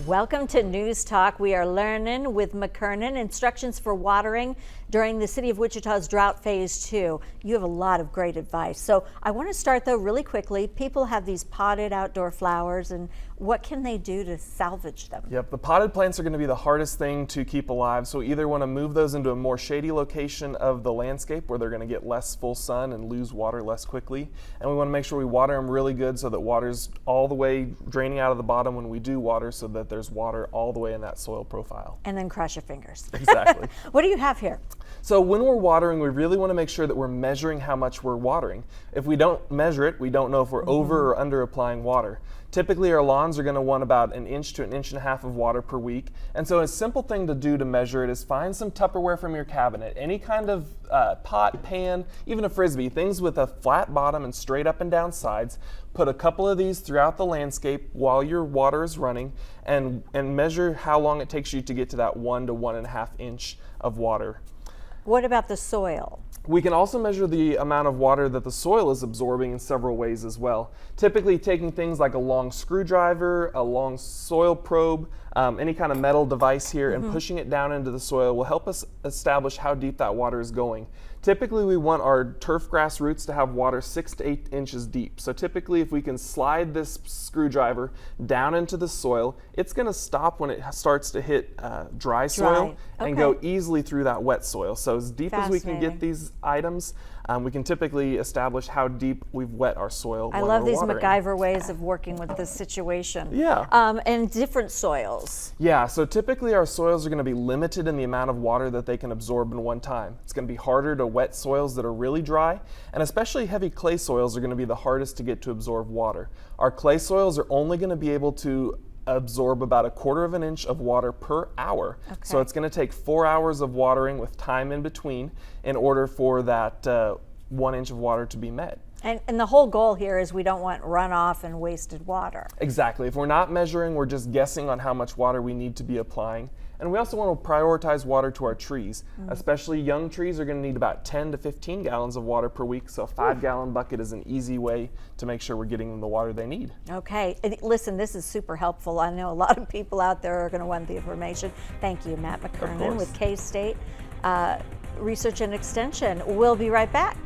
Welcome to News Talk. We are learning with McKernan, instructions for watering during the City of Wichita's drought phase 2. You have a lot of great advice. So I want to start though really quickly. People have these potted outdoor flowers, and what can they do to salvage them? Yep, the potted plants are going to be the hardest thing to keep alive. So either want to move those into a more shady location of the landscape where they're going to get less full sun and lose water less quickly. And we want to make sure we water them really good so that water's all the way draining out of the bottom when we do water, so that there's water all the way in that soil profile. And then cross your fingers. Exactly. What do you have here? So when we're watering, we really want to make sure that we're measuring how much we're watering. If we don't measure it, we don't know if we're over or under applying water. Typically our lawns are going to want about 1 inch to 1.5 inches of water per week. And so a simple thing to do to measure it is find some Tupperware from your cabinet, any kind of pot, pan, even a Frisbee, things with a flat bottom and straight up and down sides. Put a couple of these throughout the landscape while your water is running, and measure how long it takes you to get to that 1 to 1.5 inch of water. What about the soil? We can also measure the amount of water that the soil is absorbing in several ways as well. Typically taking things like a long screwdriver, a long soil probe, any kind of metal device here, and pushing it down into the soil will help us establish how deep that water is going. Typically we want our turf grass roots to have water 6 to 8 inches deep. So typically if we can slide this screwdriver down into the soil, it's going to stop when it starts to hit dry soil and go easily through that wet soil. So as deep as we can get these items, we can typically establish how deep we've wet our soil. I love these MacGyver ways of working with this situation. Yeah. And different soils. Yeah, so typically our soils are going to be limited in the amount of water that they can absorb in one time. It's going to be harder to wet soils that are really dry, and especially heavy clay soils are going to be the hardest to get to absorb water. Our clay soils are only going to be able to absorb about 1/4 inch of water per hour. So it's going to take 4 hours of watering with time in between in order for that 1 inch of water to be met. And the whole goal here is we don't want runoff and wasted water. Exactly. If we're not measuring, we're just guessing on how much water we need to be applying. And we also want to prioritize water to our trees. Especially young trees are going to need about 10 to 15 gallons of water per week, so a 5-gallon bucket is an easy way to make sure we're getting them the water they need. Okay, listen, this is super helpful. I know a lot of people out there are going to want the information. Thank you, Matt McKernan with K-State Research and Extension. We'll be right back.